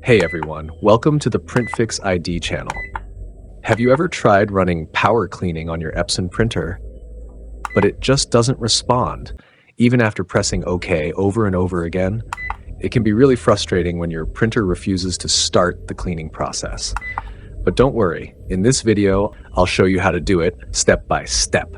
Hey everyone, welcome to the PrintFix ID channel. Have you ever tried running power cleaning on your Epson printer, but it just doesn't respond, even after pressing OK over and over again? It can be really frustrating when your printer refuses to start the cleaning process. But don't worry, in this video, I'll show you how to do it step by step.